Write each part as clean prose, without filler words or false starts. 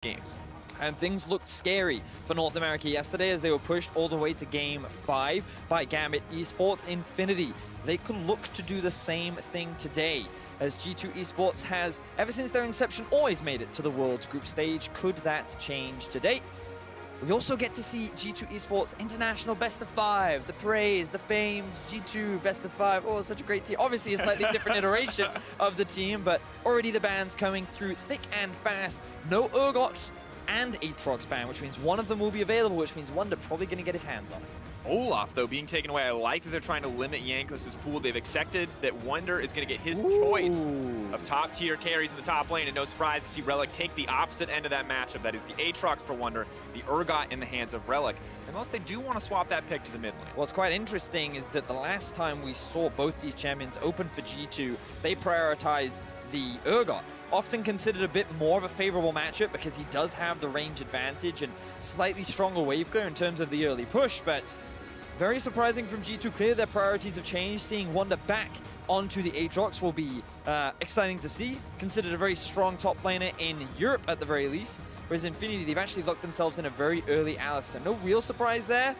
games. And things looked scary for North America yesterday as they were pushed all the way to Game 5 by Gambit Esports Infinity. They could look to do the same thing today, as G2 Esports has, ever since their inception, always made it to the World's group stage. Could that change today? We also get to see G2 Esports International Best of 5, the praise, the famed G2 Best of 5. Oh, such a great team. Obviously a slightly different iteration of the team, but already the bans coming through thick and fast. No Urgot and Aatrox ban, which means one of them will be available, which means Wonder probably going to get his hands on it. Olaf, though, being taken away. I like that they're trying to limit Jankos' pool. They've accepted that Wonder is going to get his choice of top-tier carries in the top lane, and no surprise to see Relic take the opposite end of that matchup. That is the Aatrox for Wonder, the Urgot in the hands of Relic, unless they do want to swap that pick to the mid lane. What's quite interesting is that the last time we saw both these champions open for G2, they prioritized the Urgot. Often considered a bit more of a favorable matchup because he does have the range advantage and slightly stronger wave clear in terms of the early push, but very surprising from G2. Clearly their priorities have changed. Seeing Wonder back onto the Aatrox will be exciting to see. Considered a very strong top laner in Europe at the very least, whereas Infinity, they've actually locked themselves in a very early Alistar. No real surprise there.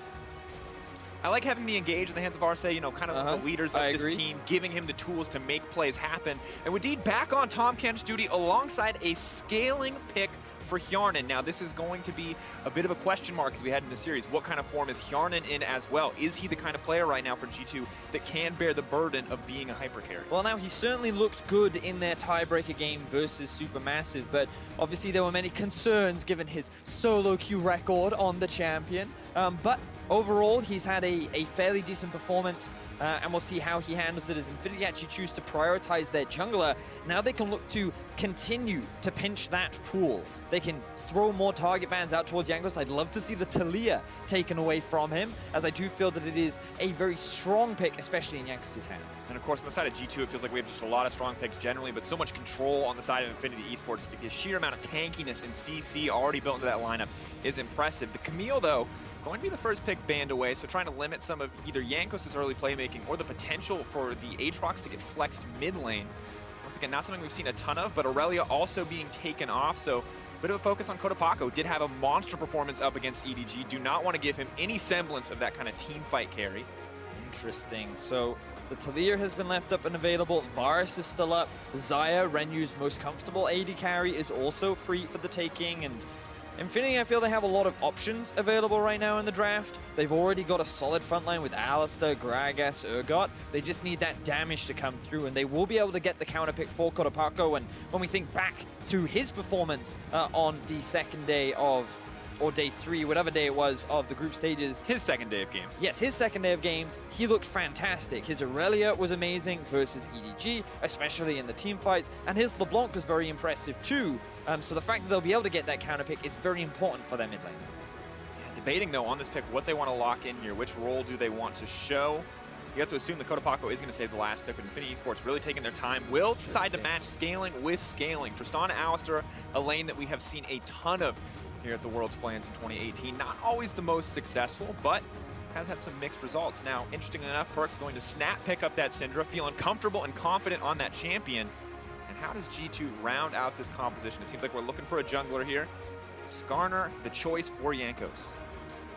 I like having the engage in the hands of Arce, you know, kind of the leaders of this team, giving him the tools to make plays happen. And Wadid back on Tahm Kench's duty alongside a scaling pick for Hjarnan. Now, this is going to be a bit of a question mark as we head into the series. What kind of form is Hjarnan in as well? Is he the kind of player right now for G2 that can bear the burden of being a hyper carry? Well, now, he certainly looked good in their tiebreaker game versus Supermassive, but obviously there were many concerns given his solo queue record on the champion. But overall, he's had a fairly decent performance, and we'll see how he handles it as Infinity actually choose to prioritize their jungler. Now they can look to continue to pinch that pool. They can throw more target bans out towards Jankos. I'd love to see the Talia taken away from him, as I do feel that it is a very strong pick, especially in Jankos' hands. And of course, on the side of G2, it feels like we have just a lot of strong picks generally, but so much control on the side of Infinity Esports. The sheer amount of tankiness and CC already built into that lineup is impressive. The Camille, though, going to be the first pick banned away, so trying to limit some of either Jankos' early playmaking or the potential for the Aatrox to get flexed mid lane. Once again, not something we've seen a ton of, but Aurelia also being taken off, so a bit of a focus on Kodapako. Did have a monster performance up against EDG. Do not want to give him any semblance of that kind of team fight carry. Interesting. So the Talia has been left up and available. Varus is still up. Xayah, Renyu's most comfortable AD carry, is also free for the taking, and Infinity, I feel they have a lot of options available right now in the draft. They've already got a solid frontline with Alistar, Gragas, Urgot. They just need that damage to come through, and they will be able to get the counter pick for Kodapako. And when we think back to his performance on the second day of, or day 3, whatever day it was, of the group stages. His second day of games. Yes, his second day of games. He looked fantastic. His Aurelia was amazing versus EDG, especially in the team fights. And his LeBlanc was very impressive too. So the fact that they'll be able to get that counter pick is very important for their mid lane. Yeah, debating, though, on this pick, what they want to lock in here. Which role do they want to show? You have to assume the Kodapako is going to save the last pick, but Infinity Esports really taking their time. Will decide to match scaling with scaling. Tristana Alistar, a lane that we have seen a ton of here at the World's Plans in 2018. Not always the most successful, but has had some mixed results. Now, interestingly enough, Perk's going to snap pick up that Syndra, feeling comfortable and confident on that champion. And how does G2 round out this composition? It seems like we're looking for a jungler here. Skarner, the choice for Jankos.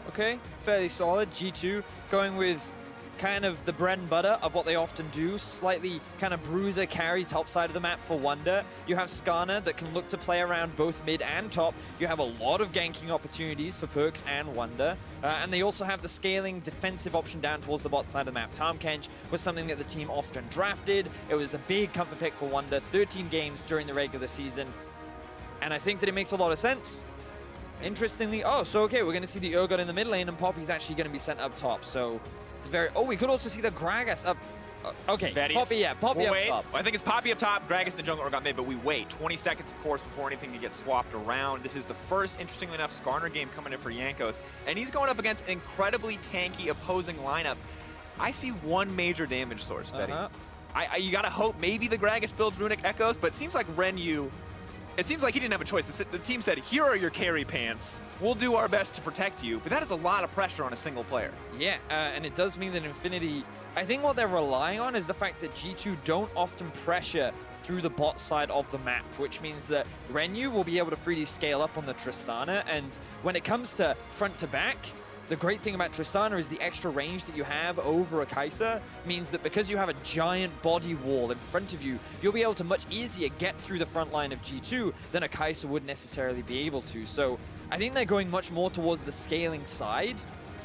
Okay, fairly solid. G2 going with kind of the bread and butter of what they often do, slightly kind of bruiser carry top side of the map for Wonder. You have Skarner that can look to play around both mid and top. You have a lot of ganking opportunities for Perks and Wonder. And they also have the scaling defensive option down towards the bot side of the map. Tahm Kench was something that the team often drafted. It was a big comfort pick for Wonder, 13 games during the regular season. And I think that it makes a lot of sense. Interestingly, okay, we're going to see the Urgot in the mid lane, and Poppy's actually going to be sent up top, so we could also see the Gragas up. Okay, Poppy up top. I think it's Poppy up top, Gragas the jungler got mid, but we wait 20 seconds, of course, before anything can get swapped around. This is the first, interestingly enough, Skarner game coming in for Jankos, and he's going up against an incredibly tanky opposing lineup. I see one major damage source, Betty. You gotta hope maybe the Gragas builds Runic Echoes, but it seems like Renyu, it seems like he didn't have a choice. The team said, here are your carry pants. We'll do our best to protect you. But that is a lot of pressure on a single player. Yeah, and it does mean that Infinity, I think what they're relying on is the fact that G2 don't often pressure through the bot side of the map, which means that Renyu will be able to freely scale up on the Tristana. And when it comes to front to back, the great thing about Tristana is the extra range that you have over a Kai'Sa means that because you have a giant body wall in front of you, you'll be able to much easier get through the front line of G2 than a Kai'Sa would necessarily be able to. So I think they're going much more towards the scaling side,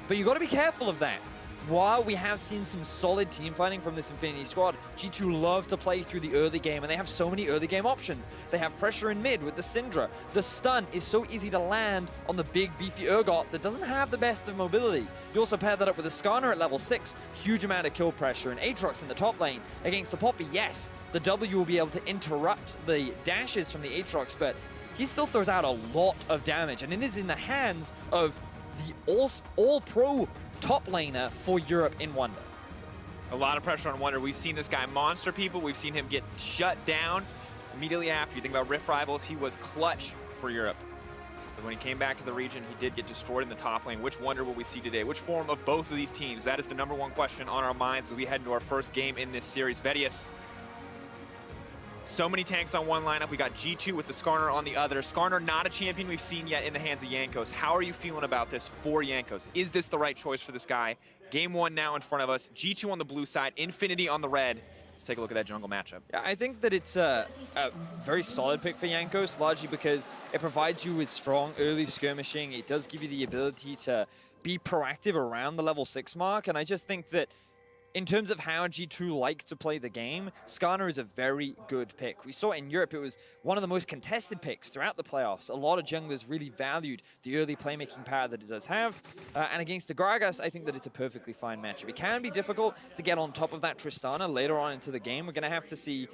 but you've got to be careful of that. While we have seen some solid team fighting from this Infinity squad, G2 love to play through the early game, and they have so many early game options. They have pressure in mid with the Syndra. The stun is so easy to land on the big, beefy Urgot that doesn't have the best of mobility. You also pair that up with the Skarner at level 6, huge amount of kill pressure, and Aatrox in the top lane against the Poppy. Yes, the W will be able to interrupt the dashes from the Aatrox, but he still throws out a lot of damage, and it is in the hands of the all-pro top laner for Europe in Wunder. A lot of pressure on Wunder. We've seen this guy monster people. We've seen him get shut down immediately after. You think about Rift Rivals, he was clutch for Europe. But when he came back to the region, he did get destroyed in the top lane. Which Wunder will we see today? Which form of both of these teams? That is the #1 question on our minds as we head into our first game in this series. Vedius. So many tanks on one lineup. We got G2 with the Skarner on the other. Skarner, not a champion we've seen yet in the hands of Jankos. How are you feeling about this for Jankos? Is this the right choice for this guy? Game 1 now in front of us. G2 on the blue side, Infinity on the red. Let's take a look at that jungle matchup. Yeah, I think that it's a very solid pick for Jankos, largely because it provides you with strong early skirmishing. It does give you the ability to be proactive around the level 6 mark, and I just think that in terms of how G2 likes to play the game, Skarner is a very good pick. We saw in Europe, it was one of the most contested picks throughout the playoffs. A lot of junglers really valued the early playmaking power that it does have. And against the Gragas, I think that it's a perfectly fine matchup. It can be difficult to get on top of that Tristana later on into the game. We're going to have to see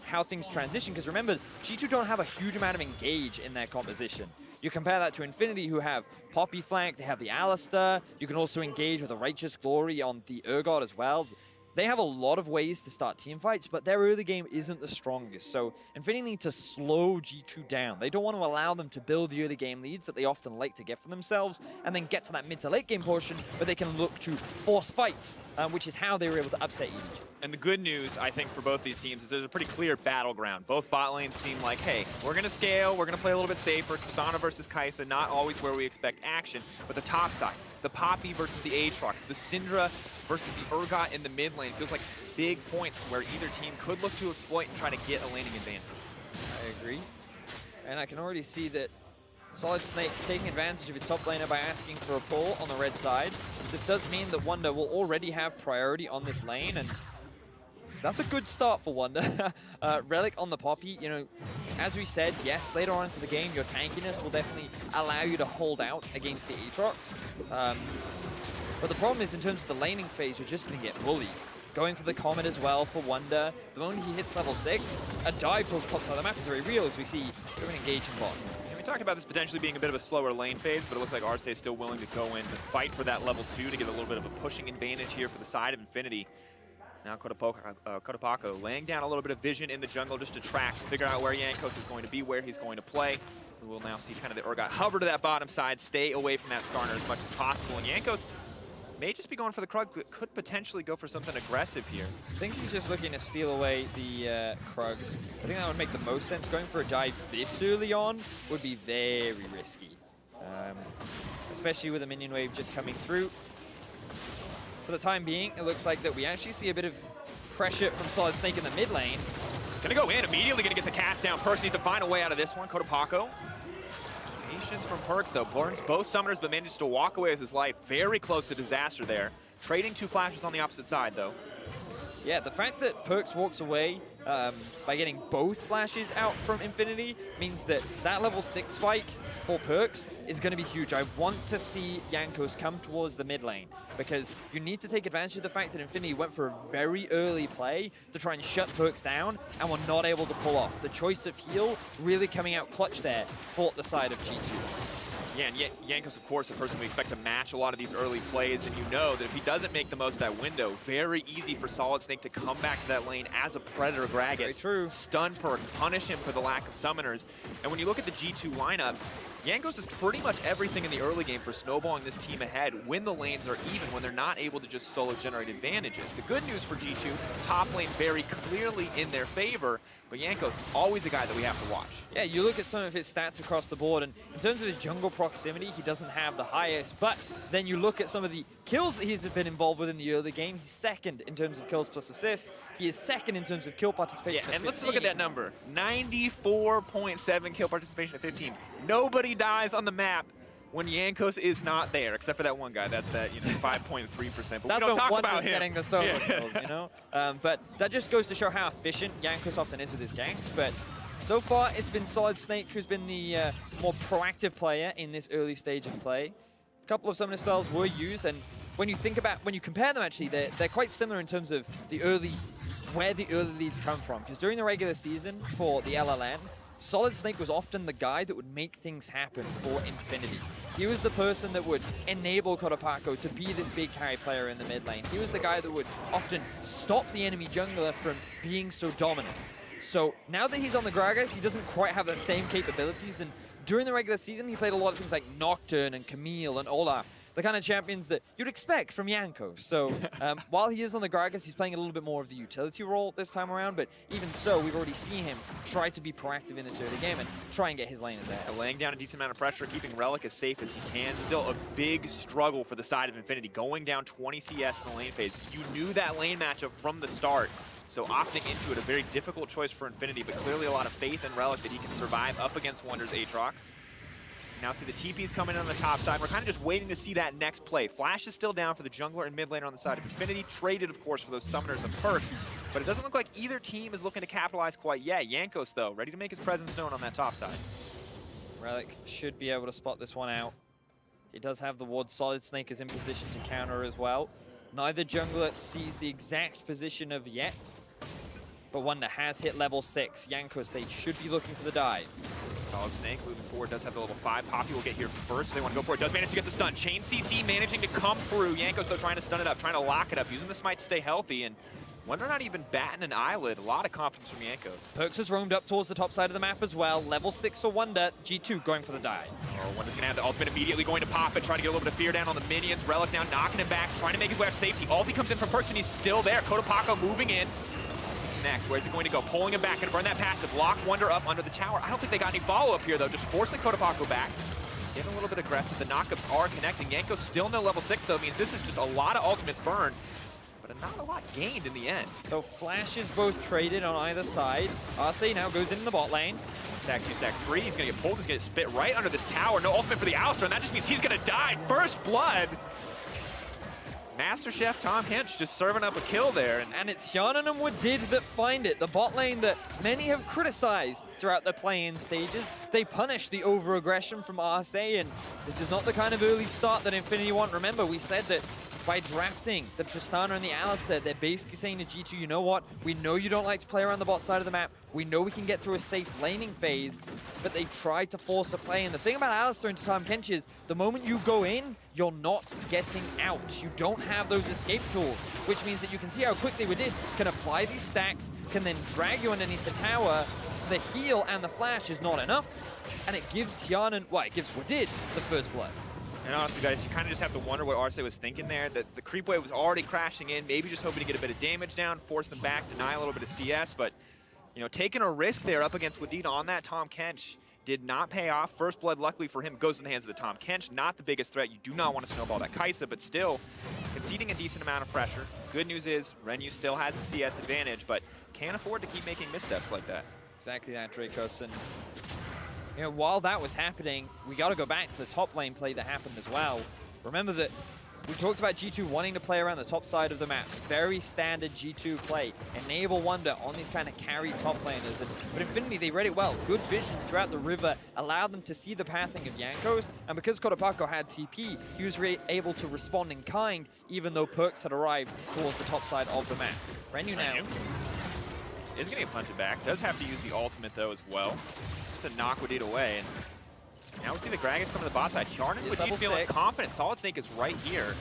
how things transition, because remember, G2 don't have a huge amount of engage in their composition. You compare that to Infinity, who have Poppy flank, they have the Alistar. You can also engage with a Righteous Glory on the Urgot as well. They have a lot of ways to start team fights, but their early game isn't the strongest. So Infinity need to slow G2 down. They don't want to allow them to build the early game leads that they often like to get for themselves, and then get to that mid to late game portion where they can look to force fights, which is how they were able to upset EDG. And the good news, I think, for both these teams is there's a pretty clear battleground. Both bot lanes seem like, hey, we're going to scale, we're going to play a little bit safer. Tristana versus Kai'Sa, not always where we expect action. But the top side, the Poppy versus the Aatrox, the Syndra versus the Urgot in the mid lane, feels like big points where either team could look to exploit and try to get a laning advantage. I agree. And I can already see that Solid Snake taking advantage of his top laner by asking for a pull on the red side. This does mean that Wunder will already have priority on this lane, and that's a good start for Wunder. Relic on the Poppy, you know, as we said, yes, later on into the game, your tankiness will definitely allow you to hold out against the Aatrox. But the problem is, in terms of the laning phase, you're just going to get bullied. Going for the Comet as well for Wunder. The moment he hits level 6, a dive towards the top side of the map is very real, as we see an engaging bot. And we talked about this potentially being a bit of a slower lane phase, but it looks like Arce is still willing to go in to fight for that level 2 to get a little bit of a pushing advantage here for the side of Infinity. Now Cotopaco laying down a little bit of vision in the jungle just to track, figure out where Jankos is going to be, where he's going to play. And we'll now see kind of the Urgot hover to that bottom side, stay away from that Skarner as much as possible. And Jankos may just be going for the Krug, but could potentially go for something aggressive here. I think he's just looking to steal away the Krugs. I think that would make the most sense. Going for a dive this early on would be very risky, especially with a minion wave just coming through. For the time being, it looks like that we actually see a bit of pressure from Solid Snake in the mid lane. Gonna go in, immediately gonna get the cast down. Perks needs to find a way out of this one. Cotopaco. Patience from Perks though, burns both summoners but manages to walk away with his life. Very close to disaster there. Trading 2 flashes on the opposite side though. Yeah, the fact that Perks walks away by getting both flashes out from Infinity means that that level 6 spike for Perks is going to be huge. I want to see Jankos come towards the mid lane, because you need to take advantage of the fact that Infinity went for a very early play to try and shut Perks down and were not able to pull off. The choice of heal really coming out clutch there for the side of G2. Yeah, and yet Jankos, of course, a person we expect to match a lot of these early plays, and you know that if he doesn't make the most of that window, very easy for Solid Snake to come back to that lane as a Predator Gragas. Very true. Stun Perks, punish him for the lack of summoners. And when you look at the G2 lineup, Yankos is pretty much everything in the early game for snowballing this team ahead when the lanes are even, when they're not able to just solo generate advantages. The good news for G2, top lane very clearly in their favor, but Yankos, always a guy that we have to watch. Yeah, you look at some of his stats across the board, and in terms of his jungle proximity, he doesn't have the highest, but then you look at some of the kills that he's been involved with in the early game, he's second in terms of kills plus assists, he is second in terms of kill participation. Yeah, and let's look at that number, 94.7 kill participation at 15. Nobody dies on the map when Yankos is not there, except for that one guy. That's that 5.3%. But that's we don't talk about him. Getting the solo kills, you know. But that just goes to show how efficient Yankos often is with his ganks. But so far, it's been Solid Snake who's been the more proactive player in this early stage of play. A couple of summoner spells were used, and when you compare them, actually, they're quite similar in terms of where the early leads come from. Because during the regular season for the LLN, Solid Snake was often the guy that would make things happen for Infinity. He was the person that would enable Kotopaco to be this big carry player in the mid lane. He was the guy that would often stop the enemy jungler from being so dominant. So now that he's on the Gragas, he doesn't quite have the same capabilities. And during the regular season, he played a lot of things like Nocturne and Camille and Olaf, the kind of champions that you'd expect from Yanko. So while he is on the Gragas, he's playing a little bit more of the utility role this time around, but even so, we've already seen him try to be proactive in this early game and try and get his laners ahead. Laying down a decent amount of pressure, keeping Relic as safe as he can. Still a big struggle for the side of Infinity, going down 20 CS in the lane phase. You knew that lane matchup from the start, so opting into it, a very difficult choice for Infinity, but clearly a lot of faith in Relic that he can survive up against Wonder's Aatrox. Now see the TP's coming in on the top side. We're kind of just waiting to see that next play. Flash is still down for the jungler and mid laner on the side of Infinity. Traded, of course, for those summoners and perks. But it doesn't look like either team is looking to capitalize quite yet. Yankos, though, ready to make his presence known on that top side. Relic should be able to spot this one out. He does have the ward. Solid Snake is in position to counter as well. Neither jungler sees the exact position of yet. But Wonder has hit level 6. Yankos, they should be looking for the dive. Solid Snake moving forward, does have the level 5. Poppy will get here first. They want to go for it. Does manage to get the stun. Chain CC managing to come through. Yankos, though, trying to stun it up, trying to lock it up, using the smite to stay healthy. And Wonder not even batting an eyelid. A lot of confidence from Yankos. Perks has roamed up towards the top side of the map as well. Level 6 for Wonder. G2 going for the dive. Oh, Wonder's going to have the ultimate immediately going to pop it, trying to get a little bit of fear down on the minions. Relic now knocking him back, trying to make his way out to safety. Ulti comes in from Perks, and he's still there. Kotopaco moving in. Next, where's it going to go? Pulling him back, gonna burn that passive. Lock Wonder up under the tower. I don't think they got any follow-up here, though. Just forcing Kotopaco back. Getting a little bit aggressive. The knockups are connecting. Yanko still no level 6, though. Means this is just a lot of ultimates burned, but not a lot gained in the end. So flashes both traded on either side. Arce now goes in the bot lane. 1 stack, 2 stack, 3. He's gonna get pulled. He's gonna get spit right under this tower. No ultimate for the Alistar, and that just means he's gonna die. First blood. Master Chef Tom Hench just serving up a kill there. And it's Hjarnan and Wadid that find it. The bot lane that many have criticized throughout the play-in stages. They punish the over-aggression from Arce, and this is not the kind of early start that Infinity want. Remember, we said that by drafting the Tristana and the Alistar, they're basically saying to G2, you know what? We know you don't like to play around the bot side of the map. We know we can get through a safe laning phase, but they tried to force a play. And the thing about Alistar into Tahm Kench is the moment you go in, you're not getting out. You don't have those escape tools, which means that you can see how quickly we did. Can apply these stacks, can then drag you underneath the tower. The heal and the flash is not enough, and it gives Hjarnan, well, it gives Wadid the first blood. And honestly, guys, you kind of just have to wonder what Arce was thinking there. That the creep wave was already crashing in, maybe just hoping to get a bit of damage down, force them back, deny a little bit of CS. But, you know, taking a risk there up against Wadid on that Tahm Kench did not pay off. First blood, luckily for him, goes in the hands of the Tahm Kench. Not the biggest threat. You do not want to snowball that Kai'Sa, but still conceding a decent amount of pressure. Good news is Renu still has the CS advantage, but can't afford to keep making missteps like that. Exactly that, Dracos. And you know, while that was happening, we got to go back to the top lane play that happened as well. Remember that we talked about G2 wanting to play around the top side of the map. Very standard G2 play. Enable Wonder on these kind of carry top laners. But Infinity, they read it well. Good vision throughout the river allowed them to see the pathing of Yankos. And because Kotopaco had TP, he was able to respond in kind, even though Perks had arrived towards the top side of the map. Renu now is going to get punted back. Does have to use the ultimate, though, as well, just to knock Wadid away. And now we see the Gragas come to the bot side. Hjarnan and Wadid feeling confident. Solid Snake is right here.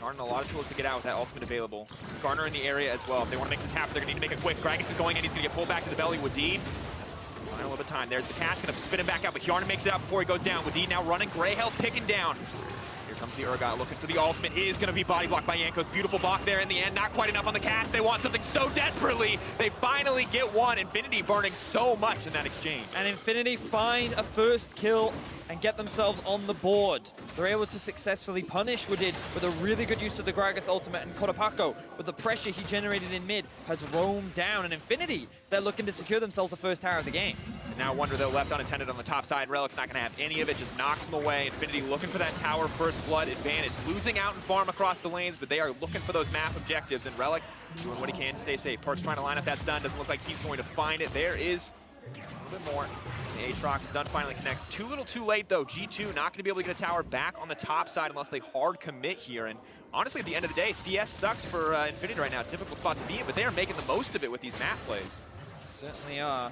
Hjarnan a lot of tools to get out with that ultimate available. Skarner in the area as well. If they want to make this happen, they're going to need to make it quick. Gragas is going in. He's going to get pulled back to the belly. Wadid a little bit of time. There's the cast, gonna spin him back out, but Hjarnan makes it out before he goes down. Wadid now running, Grey health ticking down. Here comes the Urgot looking for the ultimate. Is going to be body blocked by Jankos. Beautiful block there in the end. Not quite enough on the cast. They want something so desperately. They finally get one. Infinity burning so much in that exchange. And Infinity find a first kill and get themselves on the board. They're able to successfully punish Wadid with a really good use of the Gragas ultimate, and Cotopaco, with the pressure he generated in mid, has roamed down. And Infinity, they're looking to secure themselves the first tower of the game. And now Wonder, though, left unattended on the top side. Relic's not going to have any of it, just knocks him away. Infinity looking for that tower first blood advantage. Losing out in farm across the lanes, but they are looking for those map objectives. And Relic doing what he can to stay safe. Perkz trying to line up that stun. Doesn't look like he's going to find it. There is a little bit more. The Aatrox stun finally connects. Too little too late, though. G2 not going to be able to get a tower back on the top side unless they hard commit here. And honestly, at the end of the day, CS sucks for Infinity right now. Difficult spot to be in, but they are making the most of it with these map plays. Certainly are.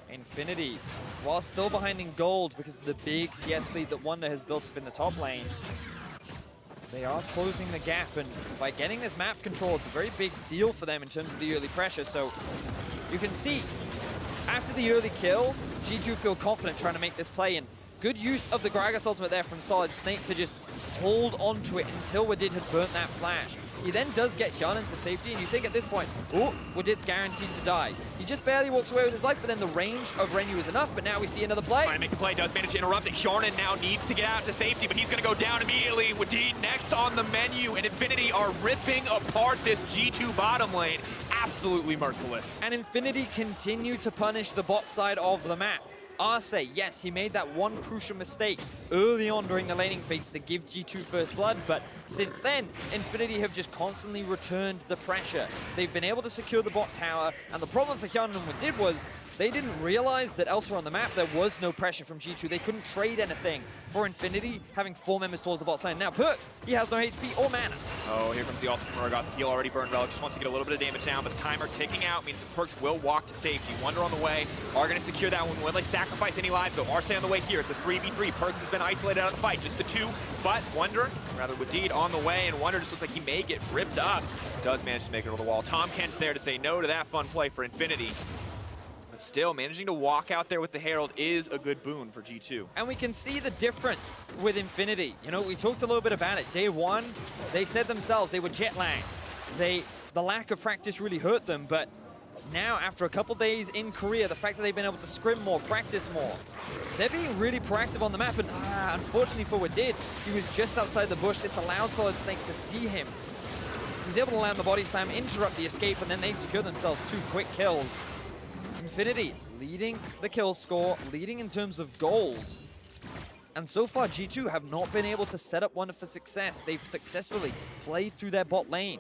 Infinity, while still behind in gold because of the big CS lead that Wonder has built up in the top lane, they are closing the gap, and by getting this map control, it's a very big deal for them in terms of the early pressure. So you can see, after the early kill, G2 feel confident trying to make this play, and good use of the Gragas ultimate there from Solid Snake to just hold on to it until Wadid had burnt that flash. He then does get Hjarnan to safety, and you think at this point, oh, Wadid's guaranteed to die. He just barely walks away with his life, but then the range of Renyu is enough, but now we see another play. Trying to make the play, does manage to interrupt it. Hjarnan now needs to get out to safety, but he's going to go down immediately. Wadid next on the menu, and Infinity are ripping apart this G2 bottom lane. Absolutely merciless. And Infinity continue to punish the bot side of the map. Arce, yes, he made that one crucial mistake early on during the laning phase to give G2 first blood, but since then, Infinity have just constantly returned the pressure. They've been able to secure the bot tower, and the problem for Hjarnan and Wadid was they didn't realize that elsewhere on the map there was no pressure from G2. They couldn't trade anything for Infinity, having 4 members towards the bot side. Now Perkz, he has no HP or mana. Oh, here comes the ultimate from Urgot. The heal already burned. Relic just wants to get a little bit of damage down, but the timer ticking out means that Perkz will walk to safety. Wonder on the way, are going to secure that one. Will they sacrifice any lives, though? Arce on the way here. It's a 3v3. Perkz has been isolated out of the fight, just the 2, but Wonder, rather Wadid on the way, and Wonder just looks like he may get ripped up. Does manage to make it over the wall. Tom Kent's there to say no to that fun play for Infinity. But still, managing to walk out there with the Herald is a good boon for G2. And we can see the difference with Infinity. You know, we talked a little bit about it. Day one, they said themselves they were jet lagged. The lack of practice really hurt them, but now, after a couple days in Korea, the fact that they've been able to scrim more, practice more, they're being really proactive on the map, and unfortunately for Wadid, he was just outside the bush. This allowed Solid Snake to see him. He's able to land the body slam, interrupt the escape, and then they secure themselves 2 quick kills. Infinity leading the kill score, leading in terms of gold. And so far, G2 have not been able to set up Wonder for success. They've successfully played through their bot lane.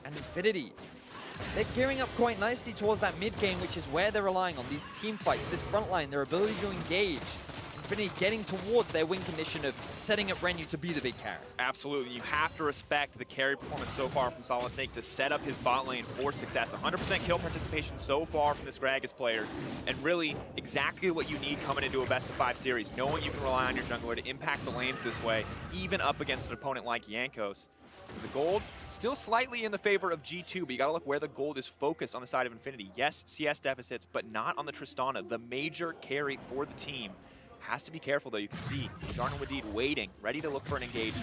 And Infinity, they're gearing up quite nicely towards that mid game, which is where they're relying on these team fights, this front line, their ability to engage. Infinity getting towards their win condition of setting up Renyu to be the big carry. Absolutely. You have to respect the carry performance so far from Solid Snake to set up his bot lane for success. 100% kill participation so far from this Gragas player, and really exactly what you need coming into a best-of-5 series, knowing you can rely on your jungler to impact the lanes this way, even up against an opponent like Jankos. The gold still slightly in the favor of G2, but you gotta look where the gold is focused on the side of Infinity. Yes, CS deficits, but not on the Tristana, the major carry for the team. Has to be careful, though. You can see Hjarnan Wadid waiting, ready to look for an engage.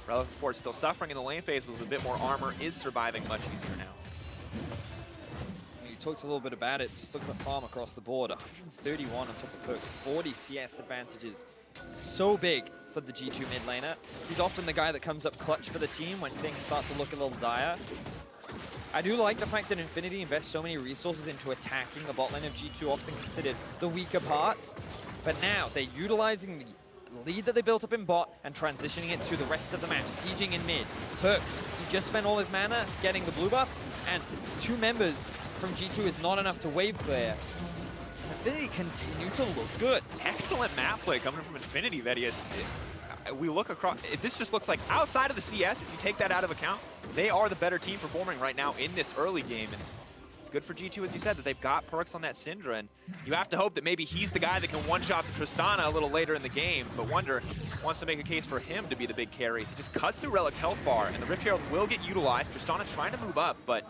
Relic, of course, still suffering in the lane phase, but with a bit more armor, is surviving much easier now. You talked a little bit about it. Just look at the farm across the board. 131 on top of Perkz, 40 CS advantages. So big for the G2 mid laner. He's often the guy that comes up clutch for the team when things start to look a little dire. I do like the fact that Infinity invests so many resources into attacking the bot lane of G2, often considered the weaker part. But now they're utilizing the lead that they built up in bot and transitioning it to the rest of the map, sieging in mid. Perkz, he just spent all his mana getting the blue buff, and 2 members from G2 is not enough to wave clear. Infinity continue to look good. Excellent map play coming from Infinity, Vedius. We look across, this just looks like outside of the CS, if you take that out of account, they are the better team performing right now in this early game. And it's good for G2, as you said, that they've got Perkz on that Syndra, and you have to hope that maybe he's the guy that can one-shot the Tristana a little later in the game, but Wonder wants to make a case for him to be the big carry. So he just cuts through Relic's health bar, and the Rift Herald will get utilized. Tristana trying to move up, but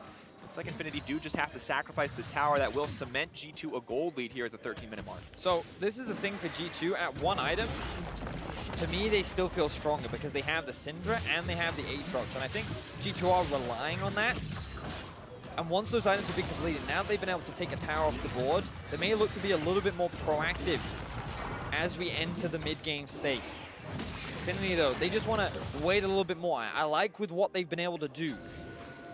Looks like Infinity do just have to sacrifice this tower that will cement G2 a gold lead here at the 13-minute mark. So this is the thing for G2. At one item, to me, they still feel stronger because they have the Syndra and they have the Aatrox. And I think G2 are relying on that. And once those items have been completed, now that they've been able to take a tower off the board, they may look to be a little bit more proactive as we enter the mid-game state. Infinity, though, they just want to wait a little bit more. I like with what they've been able to do.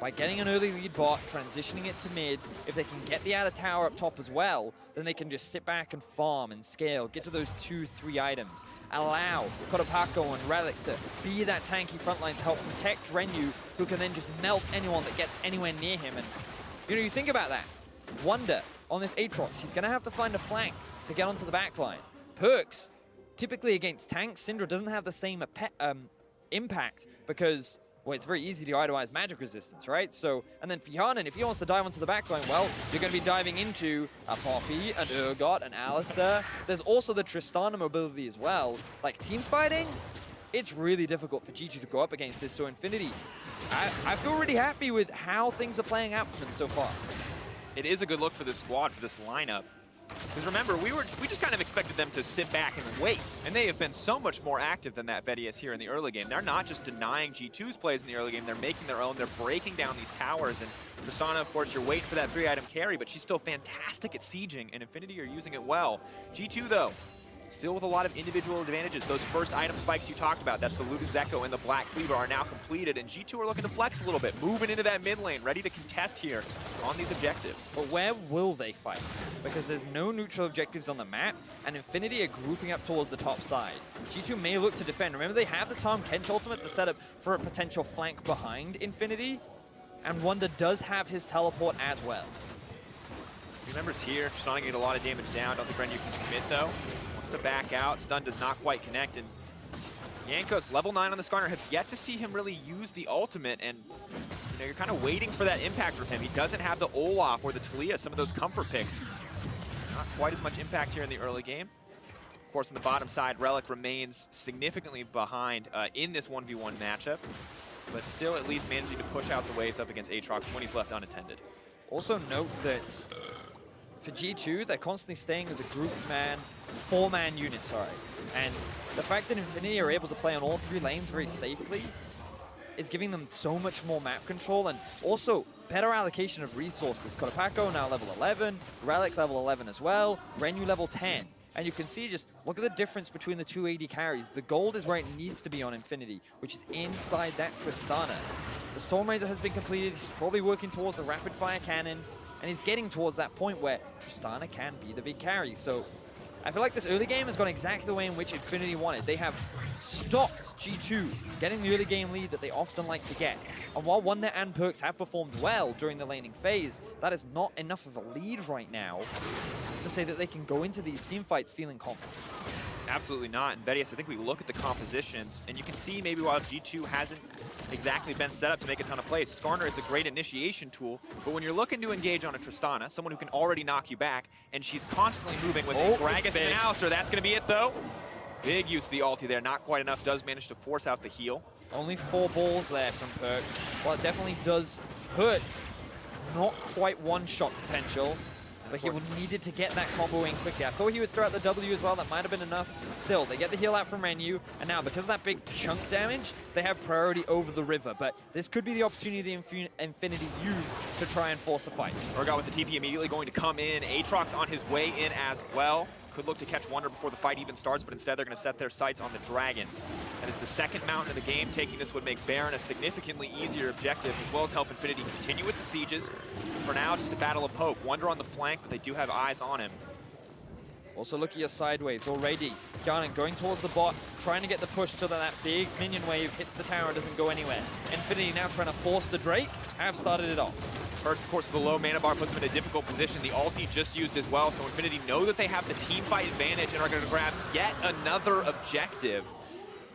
By getting an early lead bot, transitioning it to mid, if they can get the outer tower up top as well, then they can just sit back and farm and scale, get to those 2-3 items. Allow Kotopaco and Relic to be that tanky frontline to help protect Renu, who can then just melt anyone that gets anywhere near him. And you think about that. Wonder on this Aatrox, he's going to have to find a flank to get onto the backline. Perks, typically against tanks, Syndra doesn't have the same impact because, well, it's very easy to itemize magic resistance, right? So, and then for Yanin, if he wants to dive onto the backline, well, you're going to be diving into a Poppy, an Urgot, an Alistar. There's also the Tristana mobility as well. Like, team fighting, it's really difficult for G2 to go up against this. So Infinity, I feel really happy with how things are playing out for them so far. It is a good look for this squad, for this lineup. Because remember, we just kind of expected them to sit back and wait, and they have been so much more active than that Vedius here in the early game. They're not just denying G2's plays in the early game, they're making their own, they're breaking down these towers, and Tristana, of course, you're waiting for that 3-item carry, but she's still fantastic at sieging, and Infinity are using it well. G2, though, still with a lot of individual advantages. Those first item spikes you talked about, that's the Looted Zeko and the Black Cleaver, are now completed, and G2 are looking to flex a little bit, moving into that mid lane, ready to contest here on these objectives. But where will they fight? Because there's no neutral objectives on the map, and Infinity are grouping up towards the top side. G2 may look to defend. Remember, they have the Tahm Kench ultimate to set up for a potential flank behind Infinity, and Wonder does have his teleport as well. Remember's here, Tristana getting a lot of damage down. Don't think Renu can commit, though. To back out, stun does not quite connect, and Jankos, level 9 on the Skarner, have yet to see him really use the ultimate, and you're kind of waiting for that impact from him. He doesn't have the Olaf or the Talia, some of those comfort picks. Not quite as much impact here in the early game. Of course, on the bottom side, Relic remains significantly behind in this 1v1 matchup, but still at least managing to push out the waves up against Aatrox when he's left unattended. Also note that for G2, they're constantly staying as a group man, 4-man unit, sorry. And the fact that Infinity are able to play on all 3 lanes very safely is giving them so much more map control and also better allocation of resources. Kotopaco now level 11, Relic level 11 as well, Renu level 10. And you can see, just look at the difference between the 2 AD carries. The gold is where it needs to be on Infinity, which is inside that Tristana. The Storm Razor has been completed. He's probably working towards the rapid fire cannon, and he's getting towards that point where Tristana can be the big carry. So I feel like this early game has gone exactly the way in which Infinity wanted. They have stopped G2 getting the early game lead that they often like to get. And while Wonder and Perks have performed well during the laning phase, that is not enough of a lead right now to say that they can go into these team fights feeling confident. Absolutely not. And Vedius, I think we look at the compositions, and you can see maybe while G2 hasn't exactly been set up to make a ton of plays, Skarner is a great initiation tool, but when you're looking to engage on a Tristana, someone who can already knock you back, and she's constantly moving with Gragas and Alistar, that's going to be it, though. Big use of the ulti there, not quite enough, does manage to force out the heal. Only 4 balls there from Perks. Well, it definitely does hurt. Not quite one-shot potential, but he needed to get that combo in quickly. I thought he would throw out the W as well. That might have been enough. Still, they get the heal out from Renu, and now because of that big chunk damage, they have priority over the river. But this could be the opportunity the Infinity use to try and force a fight. Urgot with the TP immediately going to come in. Aatrox on his way in as well. Could look to catch Wonder before the fight even starts, but instead they're going to set their sights on the Dragon. That is the second mountain of the game. Taking this would make Baron a significantly easier objective, as well as help Infinity continue with the sieges. For now, just a battle of poke. Wonder on the flank, but they do have eyes on him. Also look at your side waves already. Yanin going towards the bot, trying to get the push so that that big minion wave hits the tower, doesn't go anywhere. Infinity now trying to force the Drake, have started it off. Perks, of course, with the low mana bar puts him in a difficult position. The ulti just used as well, so Infinity know that they have the team fight advantage and are going to grab yet another objective.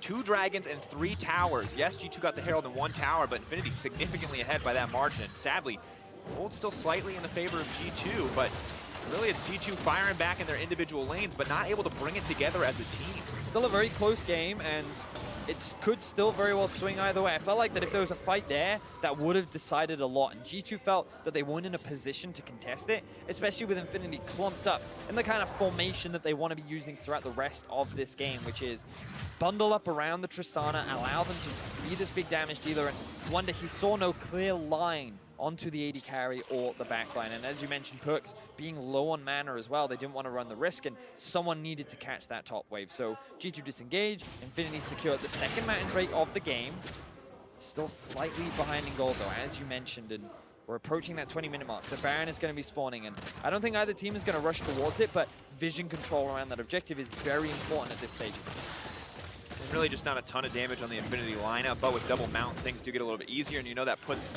2 dragons and 3 towers. Yes, G2 got the Herald in 1 tower, but Infinity significantly ahead by that margin. Sadly, gold still slightly in the favor of G2, but really it's G2 firing back in their individual lanes, but not able to bring it together as a team. Still a very close game, and it could still very well swing either way. I felt like that if there was a fight there, that would have decided a lot. And G2 felt that they weren't in a position to contest it, especially with Infinity clumped up in the kind of formation that they want to be using throughout the rest of this game, which is bundle up around the Tristana, allow them to be this big damage dealer, and Wonder, he saw no clear line onto the AD carry or the backline. And as you mentioned, Perks being low on mana as well, they didn't want to run the risk, and someone needed to catch that top wave. So G2 disengaged, Infinity secured the second Matt and Drake of the game. Still slightly behind in gold though, as you mentioned, and we're approaching that 20-minute mark. The Baron is going to be spawning, and I don't think either team is going to rush towards it, but vision control around that objective is very important at this stage. Really just not a ton of damage on the Infinity lineup, but with double mount, things do get a little bit easier, and you know that puts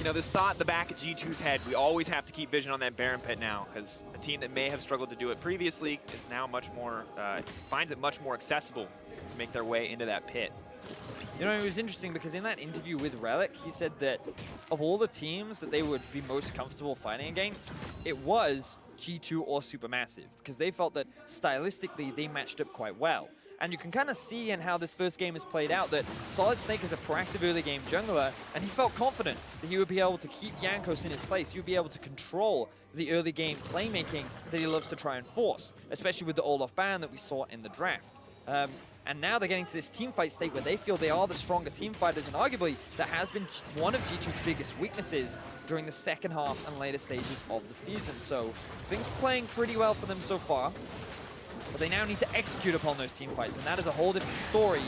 this thought in the back of G2's head. We always have to keep vision on that Baron pit now, because a team that may have struggled to do it previously is now much more, finds it much more accessible to make their way into that pit. You know, it was interesting because in that interview with Relic, he said that of all the teams that they would be most comfortable fighting against, it was G2 or Supermassive, because they felt that stylistically they matched up quite well. And you can kind of see in how this first game has played out that Solid Snake is a proactive early game jungler, and he felt confident that he would be able to keep Jankos in his place. He would be able to control the early game playmaking that he loves to try and force, especially with the Olaf ban that we saw in the draft. And now they're getting to this team fight state where they feel they are the stronger team fighters, and arguably that has been one of G2's biggest weaknesses during the second half and later stages of the season. So things playing pretty well for them so far. But they now need to execute upon those team fights, and that is a whole different story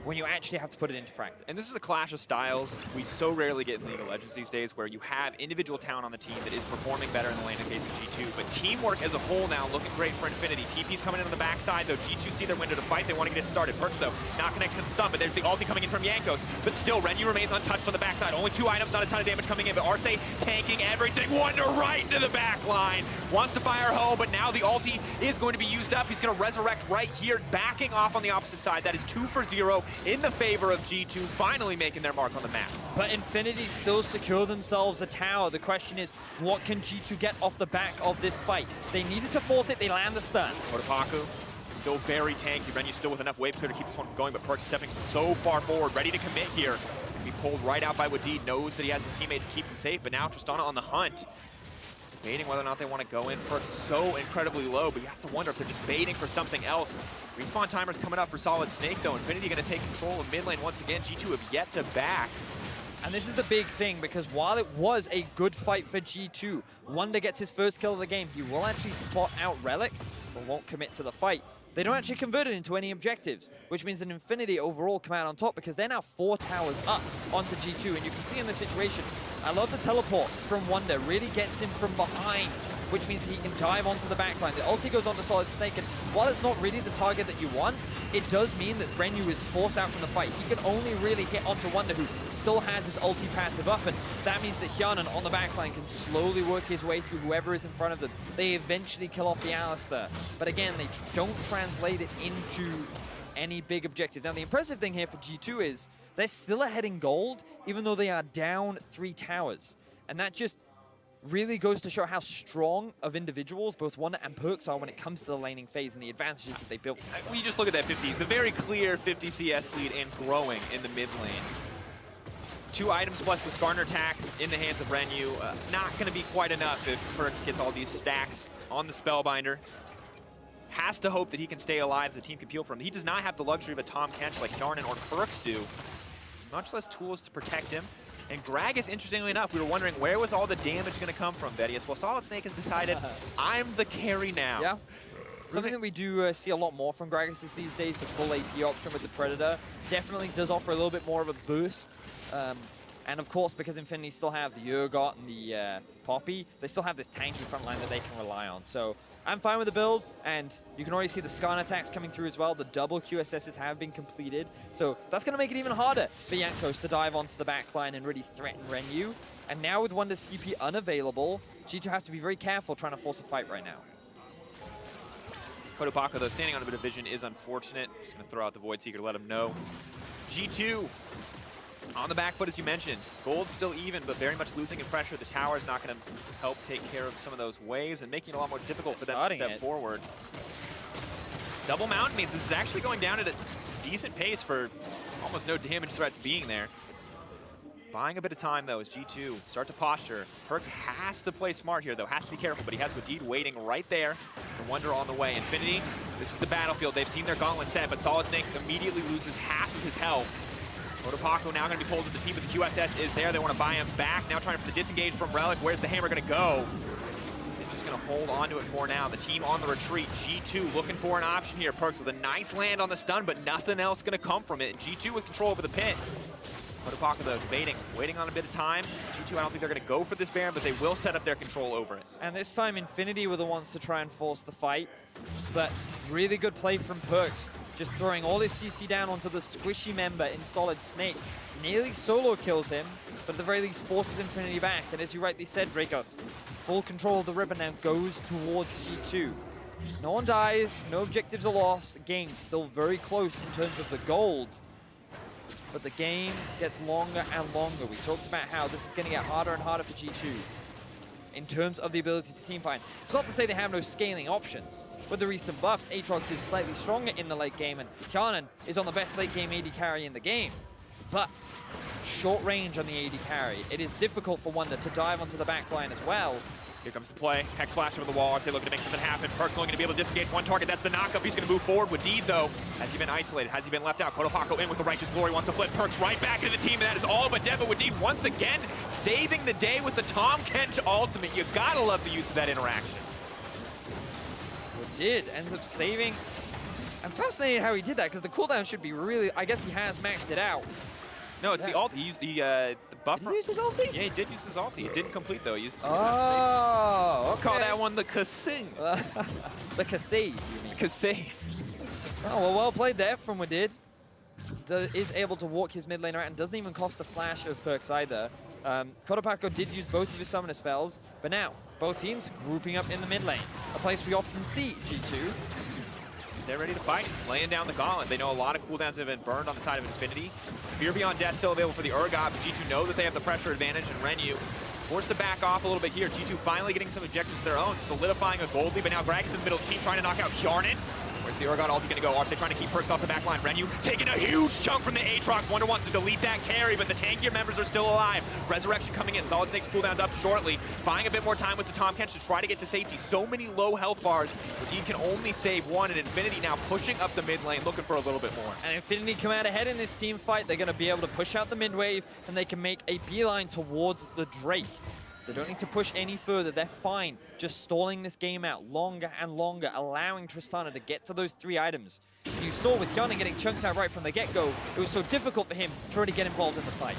when you actually have to put it into practice. And this is a clash of styles we so rarely get in League of Legends these days, where you have individual talent on the team that is performing better in the lane in the case of G2, but teamwork as a whole now looking great for Infinity. TP's coming in on the backside, though. G2 see their window to fight. They want to get it started. Perks, though, not connected to the stun, but there's the ulti coming in from Jankos. But still, Renyu remains untouched on the backside. Only 2 items, not a ton of damage coming in, but Arce tanking everything. Wonder right into the back line. Wants to fire home, but now the ulti is going to be used up. He's going to resurrect right here, backing off on the opposite side. That is 2 for 0 in the favor of G2, finally making their mark on the map. But Infinity still secure themselves a tower. The question is, what can G2 get off the back of this fight? They needed to force it, they land the stun. Kotapaku still very tanky. Renyu still with enough wave clear to keep this one going, but Perk's stepping so far forward, ready to commit here. Be pulled right out by Wadid, knows that he has his teammates to keep him safe, but now Tristana on the hunt. Debating whether or not they want to go in. Perk's so incredibly low, but you have to wonder if they're just baiting for something else. Respawn timer's coming up for Solid Snake, though. Infinity going to take control of mid lane once again. G2 have yet to back. And this is the big thing, because while it was a good fight for G2, Wonder gets his first kill of the game. He will actually spot out Relic, but won't commit to the fight. They don't actually convert it into any objectives, which means that Infinity overall come out on top, because they're now 4 towers up onto G2. And you can see in this situation, I love the teleport from Wonder, really gets him from behind, which means that he can dive onto the backline. The ulti goes onto Solid Snake, and while it's not really the target that you want, it does mean that Renyu is forced out from the fight. He can only really hit onto Wonder, who still has his ulti passive up, and that means that Hyanan on the backline can slowly work his way through whoever is in front of them. They eventually kill off the Alistar, but again, they don't translate it into any big objectives. Now, the impressive thing here for G2 is they're still ahead in gold, even though they are down 3 towers. And that just really goes to show how strong of individuals both Wonder and Perks are when it comes to the laning phase and the advantages that they built. When you just look at that 50, the very clear 50 CS lead and growing in the mid lane. 2 items plus the Skarner tax in the hands of Renyu. Not going to be quite enough if Perks gets all these stacks on the Spellbinder. Has to hope that he can stay alive, the team can peel from him. He does not have the luxury of a Tom Kench like Hjarnan or Perks do. Much less tools to protect him. And Gragas, interestingly enough, we were wondering where was all the damage going to come from, Vedius? Well, Solid Snake has decided, I'm the carry now. Yeah. Something that we do see a lot more from Gragas is these days, the full AP option with the Predator definitely does offer a little bit more of a boost. And of course, because Infinity still have the Urgot and the Poppy, they still have this tanky front line that they can rely on. So I'm fine with the build, and you can already see the Skarner attacks coming through as well. The double QSSs have been completed, so that's going to make it even harder for Jankos to dive onto the back line and really threaten Renyu. And now with Wonder's TP unavailable, G2 have to be very careful trying to force a fight right now. Kotapaku, though, standing on a bit of vision is unfortunate. Just going to throw out the Void Seeker to let him know. G2 on the back foot, as you mentioned. Gold's still even, but very much losing in pressure. The tower is not going to help take care of some of those waves and making it a lot more difficult for them to step forward. Double mount means this is actually going down at a decent pace for almost no damage threats being there. Buying a bit of time, though, as G2 start to posture. Perkz has to play smart here, though. Has to be careful, but he has Wadid waiting right there. And Wonder on the way. Infinity, this is the battlefield. They've seen their gauntlet set, but Solid Snake immediately loses half of his health. Kotopaco now going to be pulled to the team, but the QSS is there. They want to buy him back. Now trying to disengage from Relic. Where's the hammer going to go? They're just going to hold on to it for now. The team on the retreat. G2 looking for an option here. Perkz with a nice land on the stun, but nothing else going to come from it. G2 with control over the pit. Kotopaco, though, debating, waiting on a bit of time. G2, I don't think they're going to go for this Baron, but they will set up their control over it. And this time, Infinity were the ones to try and force the fight. But really good play from Perkz, just throwing all his CC down onto the squishy member in Solid Snake. Nearly solo kills him, but at the very least forces Infinity back. And as you rightly said, Dracos, full control of the ribbon now goes towards G2. No one dies, no objectives are lost. Game still very close in terms of the gold. But the game gets longer and longer. We talked about how this is going to get harder and harder for G2 in terms of the ability to teamfight. It's not to say they have no scaling options. With the recent buffs, Aatrox is slightly stronger in the late game, and Kjarnan is on the best late game AD carry in the game. But short range on the AD carry. It is difficult for Wonder to dive onto the back line as well. Here comes the play. Hex flash over the wall. Arce looking to make something happen. Perkz only going to be able to disengage one target. That's the knockup. He's going to move forward. Wadid, though, has he been isolated? Has he been left out? Kotopaco in with the Righteous Glory. Wants to flip Perkz right back into the team, and that is all but dead. But Wadid once again saving the day with the Tahm Kench ultimate. You gotta love the use of that interaction. Wadid ends up saving. I'm fascinated how he did that, because the cooldown should be really... I guess he has maxed it out. No, it's the ult. He used the buffer. Did he use his ulti? Yeah, he did use his ulti. It didn't complete, though. He used Oh, okay. Call that one the Kasing. The Kasave, you mean? Kasave. Oh, well played there from Wadid. Is able to walk his mid lane around and doesn't even cost a flash of Perkz either. Kotopaco did use both of his summoner spells, but now both teams grouping up in the mid lane, a place we often see G2. They're ready to fight, laying down the gauntlet. They know a lot of cooldowns have been burned on the side of Infinity. Fear Beyond Death still available for the Urgot, but G2 know that they have the pressure advantage, and Renu forced to back off a little bit here. G2 finally getting some objectives of their own, solidifying a gold lead, but now Gragas in the middle, team trying to knock out Kjarnan. Where's the Urgot ulti gonna go? Arce trying to keep Perkz off the back line. Renu taking a huge chunk from the Aatrox. Wonder wants to delete that carry, but the tankier members are still alive. Resurrection coming in. Solid Snake's cooldown's up shortly. Buying a bit more time with the Tahm Kench to try to get to safety. So many low health bars. Wadid can only save one, and Infinity now pushing up the mid lane, looking for a little bit more. And Infinity come out ahead in this team fight. They're gonna be able to push out the mid wave, and they can make a beeline towards the Drake. They don't need to push any further. They're fine just stalling this game out longer and longer, allowing Tristana to get to those 3 items. You saw with Kjarnan getting chunked out right from the get-go, it was so difficult for him to really get involved in the fight.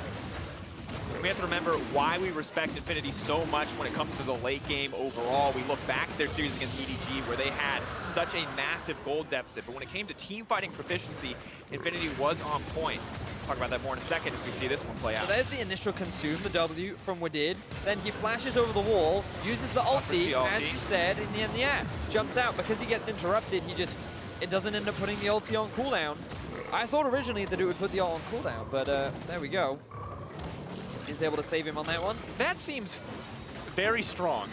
We have to remember why we respect Infinity so much when it comes to the late game overall. We look back at their series against EDG where they had such a massive gold deficit, but when it came to team fighting proficiency, Infinity was on point. We'll talk about that more in a second as we see this one play out. So there's the initial consume, the W from Wadid. Then he flashes over the wall, uses the ulti, as you said, in the end, yeah, jumps out. Because he gets interrupted, it doesn't end up putting the ulti on cooldown. I thought originally that it would put the ult on cooldown, but there we go. Is able to save him on that one. That seems very strong.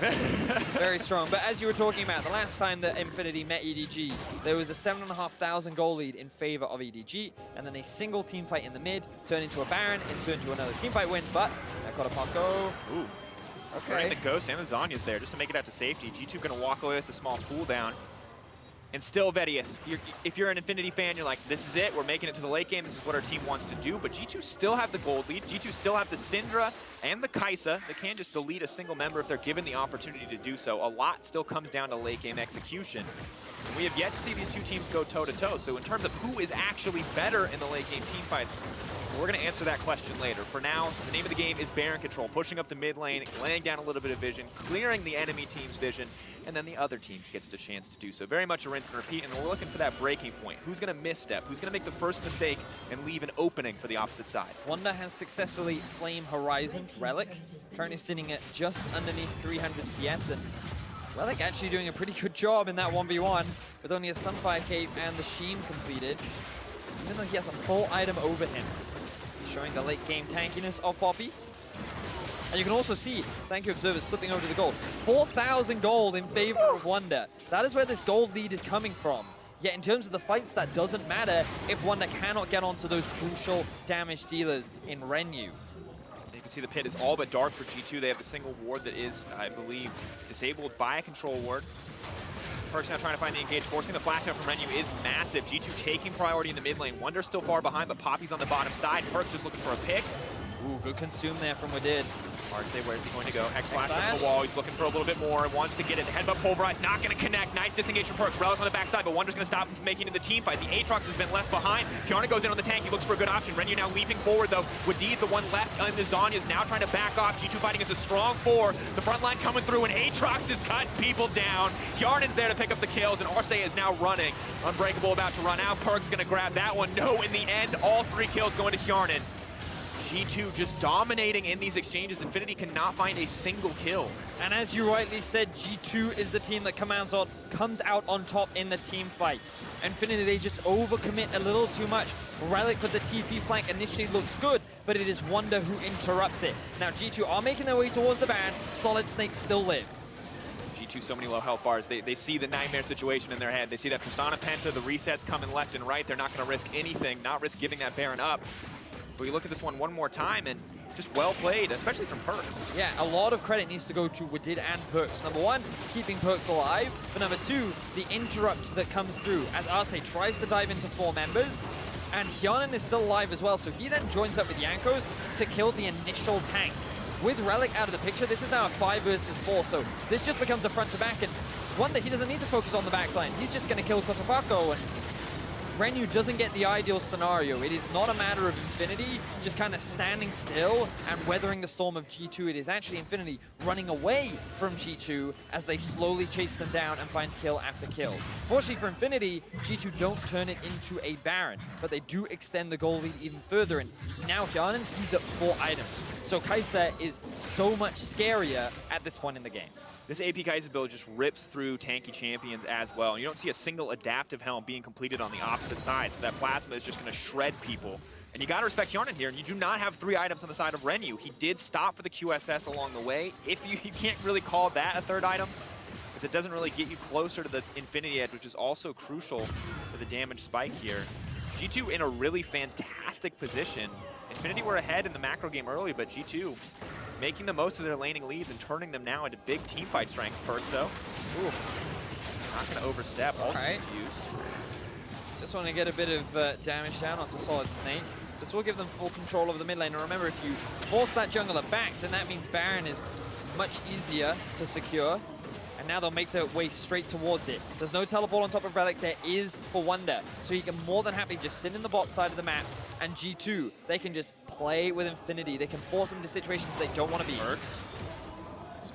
Very strong. But as you were talking about, the last time that Infinity met EDG, there was a 7,500 goal lead in favor of EDG, and then a single team fight in the mid turned into a Baron, and turned into another team fight win, but Kotopaco. Ooh. Okay. Right, the Ghost and the Zanya's there just to make it out to safety. G2 gonna walk away with a small cooldown. And still, Vedius, if you're an Infinity fan, you're like, this is it. We're making it to the late game. This is what our team wants to do. But G2 still have the gold lead. G2 still have the Syndra and the Kai'Sa. They can just delete a single member if they're given the opportunity to do so. A lot still comes down to late game execution. We have yet to see these two teams go toe-to-toe. So in terms of who is actually better in the late game team fights, we're going to answer that question later. For now, the name of the game is Baron Control, pushing up the mid lane, laying down a little bit of vision, clearing the enemy team's vision, and then the other team gets the chance to do so. Very much a rinse and repeat, and we're looking for that breaking point. Who's going to misstep? Who's going to make the first mistake and leave an opening for the opposite side? Wonder has successfully Flame Horizon Relic, currently sitting at just underneath 300 CS, and Relic actually doing a pretty good job in that 1v1 with only a Sunfire Cape and the Sheen completed, even though he has a full item over him, showing the late game tankiness of Poppy. And you can also see, thank you observers, slipping over to the gold. 4,000 gold in favor of Wonder. That is where this gold lead is coming from. Yet in terms of the fights, that doesn't matter if Wonder cannot get onto those crucial damage dealers in Renu. You can see the pit is all but dark for G2. They have the single ward that is, I believe, disabled by a control ward. Perkz now trying to find the engage, forcing the flash out from Renu is massive. G2 taking priority in the mid lane. Wonder's still far behind, but Poppy's on the bottom side. Perkz just looking for a pick. Ooh, good consume there from Wadid. Arce, where's he going to go? X flash from the wall. He's looking for a little bit more. Wants to get it. Headbutt pulverized. Not going to connect. Nice disengage from Perkz. Relic on the backside, but Wonder's going to stop him from making it to the team fight. The Aatrox has been left behind. Kiana goes in on the tank. He looks for a good option. Renu now leaping forward, though. Wadid, the one left in the Zanya, is now trying to back off. G2 fighting as a strong 4. The front line coming through, and Aatrox is cutting people down. Hjarnen's there to pick up the kills, and Arce is now running. Unbreakable about to run out. Perkz going to grab that one. No, in the end, all 3 kills going to Hjarnen. G2 just dominating in these exchanges. Infinity cannot find a single kill. And as you rightly said, G2 is the team that comes out on top in the team fight. Infinity, they just overcommit a little too much. Relic with the TP flank initially looks good, but it is Wonder who interrupts it. Now G2 are making their way towards the Baron. Solid Snake still lives. G2 so many low health bars. They see the nightmare situation in their head. They see that Tristana Penta, the resets coming left and right. They're not going to risk anything, not risk giving that Baron up. But you look at this one more time, and just well played, especially from Perkz. Yeah, a lot of credit needs to go to Wadid and Perkz. Number 1, keeping Perkz alive. But number 2, the interrupt that comes through as Arce tries to dive into 4 members. And Hjarnen is still alive as well, so he then joins up with Jankos to kill the initial tank. With Relic out of the picture, this is now a 5 versus 4, so this just becomes a front to back. And Wonder, he doesn't need to focus on the backline. He's just going to kill Cotopaxi, and Renu doesn't get the ideal scenario. It is not a matter of Infinity just kind of standing still and weathering the storm of G2. It is actually Infinity running away from G2 as they slowly chase them down and find kill after kill. Fortunately for Infinity, G2 don't turn it into a Baron, but they do extend the goal lead even further. And now Hjarnen, he's at 4 items. So Kai'Sa is so much scarier at this point in the game. This AP Kai'Sa build just rips through tanky champions as well. And you don't see a single adaptive helm being completed on the opposite side. So that Plasma is just going to shred people. And you got to respect Hjarnen here. And you do not have 3 items on the side of Renu. He did stop for the QSS along the way. If you can't really call that a 3rd item, because it doesn't really get you closer to the Infinity Edge, which is also crucial for the damage spike here. G2 in a really fantastic position. Infinity were ahead in the macro game early, but G2 making the most of their laning leads and turning them now into big team fight strengths. Perkz, though. Ooh. Not going to overstep. Ultimate's used. Just want to get a bit of damage down onto Solid Snake. This will give them full control over the mid lane. And remember, if you force that jungler back, then that means Baron is much easier to secure. And now they'll make their way straight towards it. There's no teleport on top of Relic. There is for Wonder. So he can more than happily just sit in the bot side of the map. And G2, they can just play with Infinity. They can force them into situations they don't want to be. Perkz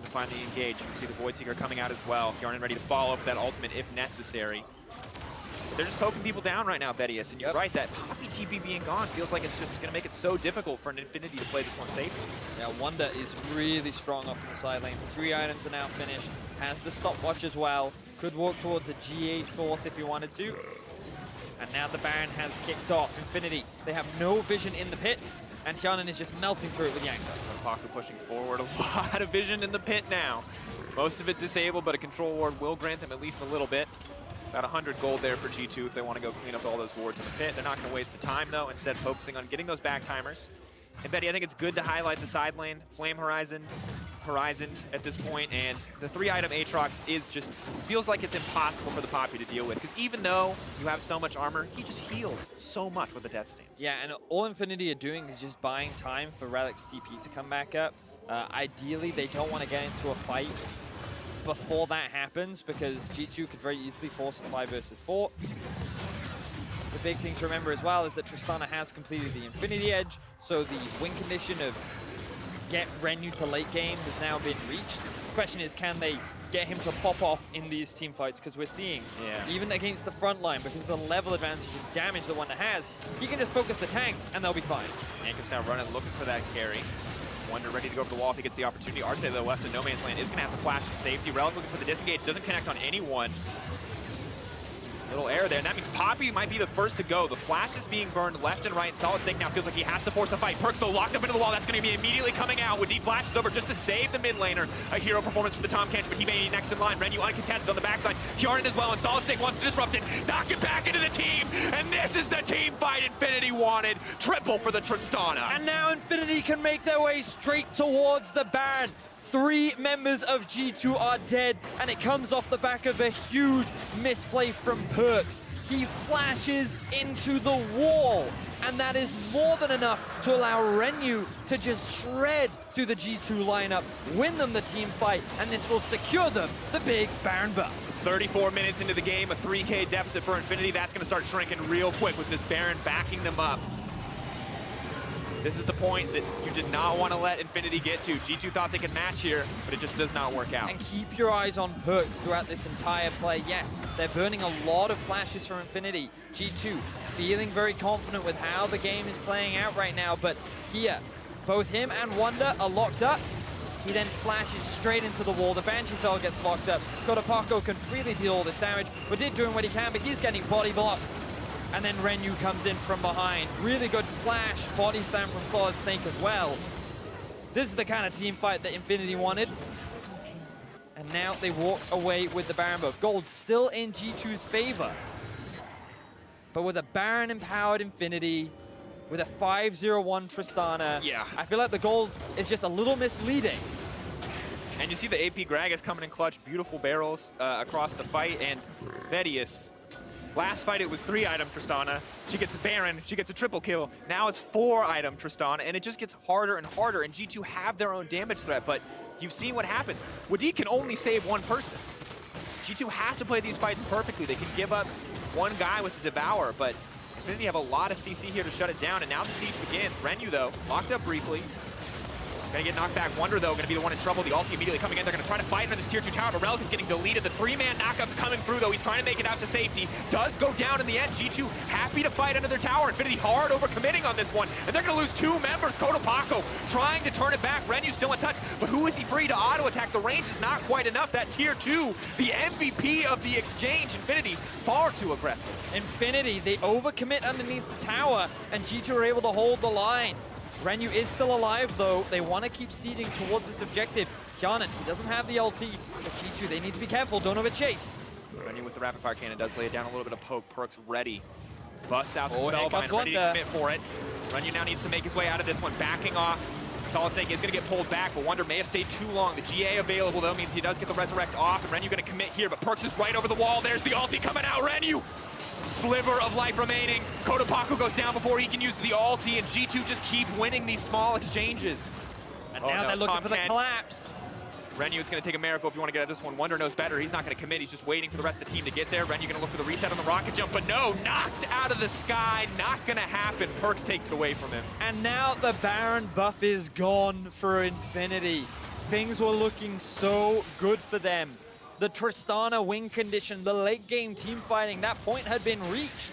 to finally engage. You can see the Void Seeker coming out as well. Hjarnen ready to follow up with that ultimate if necessary. But they're just poking people down right now, Bedius. And you're right, that Poppy TP being gone feels like it's just going to make it so difficult for an Infinity to play this one safely. Yeah, Wonder is really strong off in the side lane. 3 items are now finished. Has the stopwatch as well. Could walk towards a G8 4th if he wanted to. And now the Baron has kicked off. Infinity, they have no vision in the pit. And Hjarnen is just melting through it with Jankos. Paku pushing forward, a lot of vision in the pit now. Most of it disabled, but a control ward will grant them at least a little bit. About 100 gold there for G2 if they want to go clean up all those wards in the pit. They're not going to waste the time, though, instead focusing on getting those back timers. And Betty, I think it's good to highlight the side lane, Flame Horizon at this point, and the 3-item Aatrox is just, feels like it's impossible for the Poppy to deal with, because even though you have so much armor, he just heals so much with the Death Stance. Yeah, and all Infinity are doing is just buying time for Relic's TP to come back up. Ideally, they don't want to get into a fight before that happens, because G2 could very easily force a 5 versus 4. The big thing to remember as well is that Tristana has completed the Infinity Edge, so the win condition of get Renu to late game has now been reached. The question is, can they get him to pop off in these team fights? Because we're seeing, even against the front line, because of the level advantage and damage that Wonder has, he can just focus the tanks and they'll be fine. Jankos now running, looking for that carry. Wonder ready to go for the wall if he gets the opportunity. Arce, though, left in no man's land, is going to have to flash to safety. Relic looking for the disengage, doesn't connect on anyone. Little air there, and that means Poppy might be the first to go. The flash is being burned left and right. Solid Snake now feels like he has to force a fight. Perks though locked up into the wall. That's going to be immediately coming out with deep flashes over just to save the mid laner. A hero performance for the Tom Kench, but he may be next in line. Renu uncontested on the backside. Hjarnan as well, and Solid Snake wants to disrupt it. Knock it back into the team, and this is the team fight Infinity wanted. Triple for the Tristana. And now Infinity can make their way straight towards the Baron. 3 members of G2 are dead, and it comes off the back of a huge misplay from Perks. He flashes into the wall, and that is more than enough to allow Renu to just shred through the G2 lineup, win them the team fight, and this will secure them the big Baron buff. 34 minutes into the game, a 3K deficit for Infinity. That's going to start shrinking real quick with this Baron backing them up. This is the point that you did not want to let Infinity get to. G2 thought they could match here, but it just does not work out. And keep your eyes on Perks throughout this entire play. Yes, they're burning a lot of flashes from Infinity. G2 feeling very confident with how the game is playing out right now, but here, both him and Wonder are locked up. He then flashes straight into the wall. The Banshee spell gets locked up. Kodapako can freely deal all this damage. Wadid doing what he can, but he's getting body blocked. And then Renu comes in from behind. Really good flash body slam from Solid Snake as well. This is the kind of team fight that Infinity wanted. And now they walk away with the Baron buff. Gold still in G2's favor. But with a Baron-empowered Infinity, with a 5-0-1 Tristana, yeah, I feel like the gold is just a little misleading. And you see the AP Gragas coming in clutch, beautiful barrels across the fight, and Vedius. Last fight, it was 3-item Tristana. She gets a Baron, she gets a triple kill. Now it's 4-item Tristana, and it just gets harder and harder, and G2 have their own damage threat, but you've seen what happens. Wadid can only save one person. G2 have to play these fights perfectly. They can give up one guy with the Devour, but Infinity have a lot of CC here to shut it down, and now the siege begins. Renu, though, locked up briefly. Gonna get knocked back. Wonder, though, gonna be the one in trouble. The ulti immediately coming in. They're gonna try to fight under this tier 2 tower, but Relic is getting deleted. The 3-man knockup coming through, though. He's trying to make it out to safety. Does go down in the end. G2 happy to fight under their tower. Infinity hard over committing on this one, and they're gonna lose 2 members. Kodapako trying to turn it back. Renu's still in touch, but who is he free to auto attack? The range is not quite enough. That tier 2, the MVP of the exchange, Infinity, far too aggressive. Infinity, they overcommit underneath the tower, and G2 are able to hold the line. Renu is still alive, though. They want to keep sieging towards this objective. Hjarnan, he doesn't have the LT, but G2, they need to be careful. Don't overchase. Renu with the rapid fire cannon does lay it down a little bit of poke. Perks ready. Busts out the here spellbind, comes ready to Wonder. commit for it. Renu now needs to make his way out of this one, backing off. Solid Snake is going to get pulled back, but Wonder may have stayed too long. The GA available, though, means he does get the Resurrect off, and Renu going to commit here, but Perks is right over the wall. There's the ulti coming out. Renu! Sliver of life remaining. Kodapako goes down before he can use the ulti, and G2 just keep winning these small exchanges. And now they're looking Tom for the Kench. collapse. Renu, it's going to take a miracle if you want to get at this one. Wonder knows better. He's not going to commit. He's just waiting for the rest of the team to get there. Renu going to look for the reset on the rocket jump, but no, knocked out of the sky. Not going to happen. Perks takes it away from him. And now the Baron buff is gone for Infinity. Things were looking so good for them. The Tristana win condition, the late game team fighting, that point had been reached.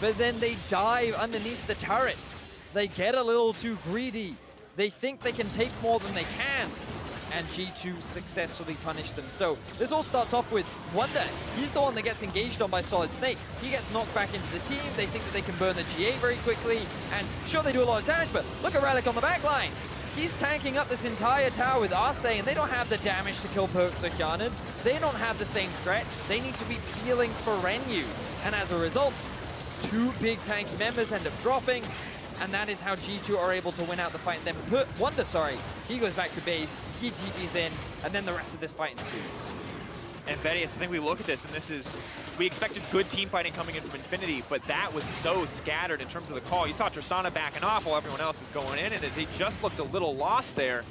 But then they dive underneath the turret. They get a little too greedy. They think they can take more than they can. And G2 successfully punish them. So this all starts off with Wonder. He's the one that gets engaged on by Solid Snake. He gets knocked back into the team. They think that they can burn the GA very quickly. And sure, they do a lot of damage, but look at Relic on the back line. He's tanking up this entire tower with Arce, and they don't have the damage to kill Perks or Hjarnan. They don't have the same threat. They need to be healing for Renu. And as a result, 2 big tanky members end up dropping, and that is how G2 are able to win out the fight. Then Wonder, he goes back to base, he TP's in, and then the rest of this fight ensues. And Vedius, I think we look at this, and we expected good team fighting coming in from Infinity, but that was so scattered in terms of the call. You saw Tristana backing off while everyone else was going in, and they just looked a little lost there.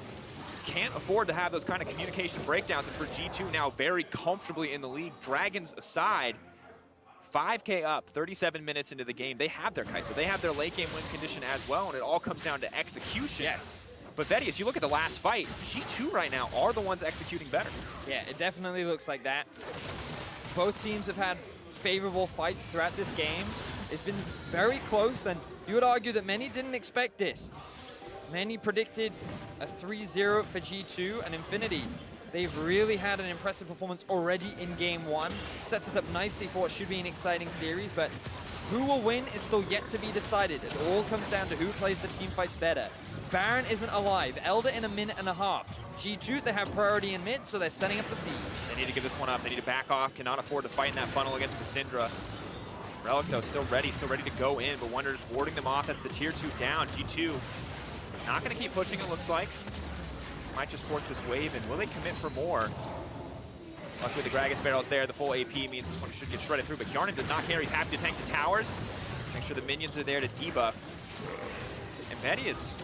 Can't afford to have those kind of communication breakdowns, and for G2 now very comfortably in the league, Dragons aside, 5K up, 37 minutes into the game. They have their Kai'Sa, they have their late game win condition as well, and it all comes down to execution. Yes. But Vedius, you look at the last fight, G2 right now are the ones executing better. Yeah, it definitely looks like that. Both teams have had favorable fights throughout this game. It's been very close, and you would argue that many didn't expect this. Many predicted a 3-0 for G2 and Infinity. They've really had an impressive performance already in game one. Sets us up nicely for what should be an exciting series, but who will win is still yet to be decided. It all comes down to who plays the team fights better. Baron isn't alive. Elder in a minute and a half. G2, they have priority in mid, so they're setting up the siege. They need to give this one up. They need to back off. Cannot afford to fight in that funnel against the Syndra. Relic, though, still ready to go in, but Wonder just warding them off. That's the tier 2 down. G2 not going to keep pushing, it looks like. Might just force this wave, and will they commit for more? Luckily, the Gragas barrel's there. The full AP means this one should get shredded through, but Yarnan does not care. He's happy to tank the towers. Make sure the minions are there to debuff. And Medius,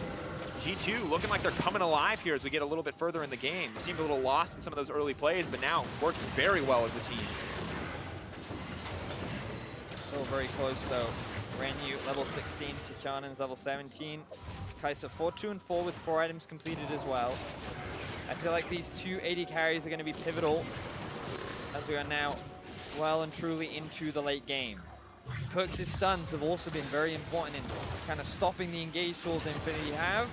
G2 looking like they're coming alive here as we get a little bit further in the game. They seemed a little lost in some of those early plays, but now working very well as a team. Still very close though. Renyu level 16, Tichanan's level 17. Kai'Sa 4-2 and 4 with 4 items completed as well. I feel like these two AD carries are going to be pivotal as we are now well and truly into the late game. Perks' stuns have also been very important in kind of stopping the engage tools that Infinity have,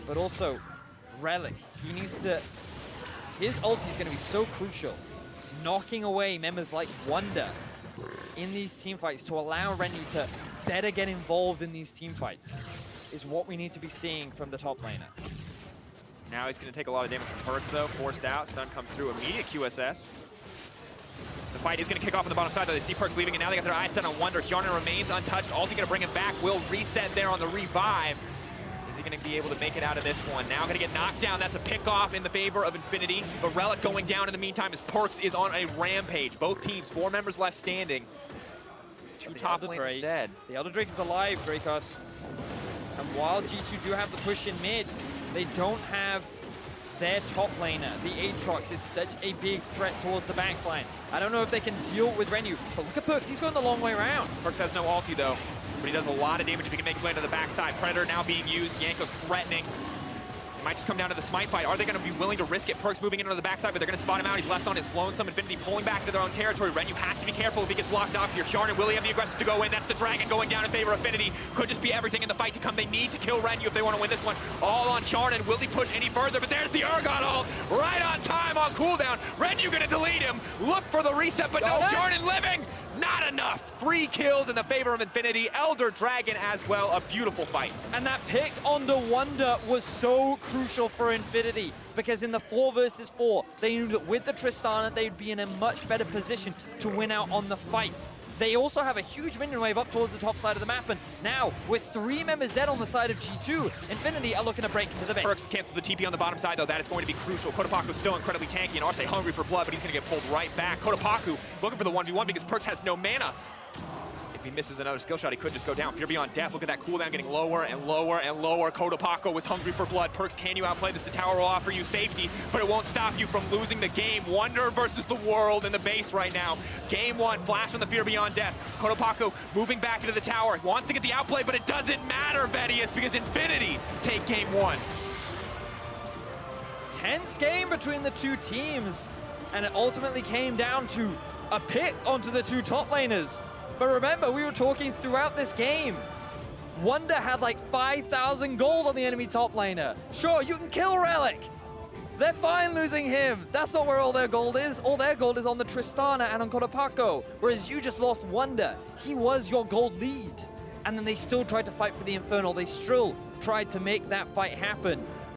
but also Relic. He needs to, his ulti is going to be so crucial, knocking away members like Wonder in these team fights to allow Renyu to better get involved in these team fights is what we need to be seeing from the top laner. Now he's going to take a lot of damage from Perks, though. Forced out. Stun comes through. Immediate QSS. The fight is going to kick off on the bottom side, though. They see Perks leaving, and now they got their eyes set on Wonder. Yarnan remains untouched. Ulti going to bring him back. Will reset there on the revive. Is he going to be able to make it out of this one? Now going to get knocked down. That's a pick off in the favor of Infinity. But Relic going down in the meantime as Perks is on a rampage. Both teams, 4 members left standing. 2 top laners dead. The Elder Drake is alive, Dracos. And while G2 do have the push in mid, they don't have their top laner. The Aatrox is such a big threat towards the backline. I don't know if they can deal with Renyu, but look at Perks, he's going the long way around. Perks has no ulti though, but he does a lot of damage if he can make his way to the backside. Predator now being used, Yanko's threatening. It might just come down to the smite fight. Are they going to be willing to risk it? Perks moving into the backside, but they're going to spot him out. He's left on his lonesome. Infinity pulling back to their own territory. Renyu has to be careful if he gets blocked off here. Yarnan, will he have the aggressive to go in? That's the Dragon going down in favor of Infinity. Could just be everything in the fight to come. They need to kill Renyu if they want to win this one. All on Yarnan. Will he push any further? But there's the Urgot ult right on time on cooldown. Renyu going to delete him. Look for the reset, but no, Yarnan living. Not enough. 3 kills in the favor of Infinity. Elder Dragon as well. A beautiful fight. And that pick onto Wonder was so crucial for Infinity because in the 4 versus 4, they knew that with the Tristana, they'd be in a much better position to win out on the fight. They also have a huge minion wave up towards the top side of the map, and now, with 3 members dead on the side of G2, Infinity are looking to break into the base. Perks cancels the TP on the bottom side, though. That is going to be crucial. Kotopaku's still incredibly tanky, and Arce hungry for blood, but he's going to get pulled right back. Kotopaku looking for the 1v1 because Perks has no mana. If he misses another skill shot, he could just go down. Fear Beyond Death, look at that cooldown getting lower and lower and lower. Kotopaku was hungry for blood. Perks, can you outplay this? The tower will offer you safety, but it won't stop you from losing the game. Wonder versus the world in the base right now. Game 1, flash on the Fear Beyond Death. Kotopaku moving back into the tower. Wants to get the outplay, but it doesn't matter, Vedius, because Infinity take game 1. Tense game between the 2 teams, and it ultimately came down to a pick onto the 2 top laners. But remember, we were talking throughout this game. Wonder had like 5,000 gold on the enemy top laner. Sure, you can kill Relic. They're fine losing him. That's not where all their gold is. All their gold is on the Tristana and on Kotopaku, whereas you just lost Wonder. He was your gold lead. And then they still tried to fight for the Infernal. They still tried to make that fight happen.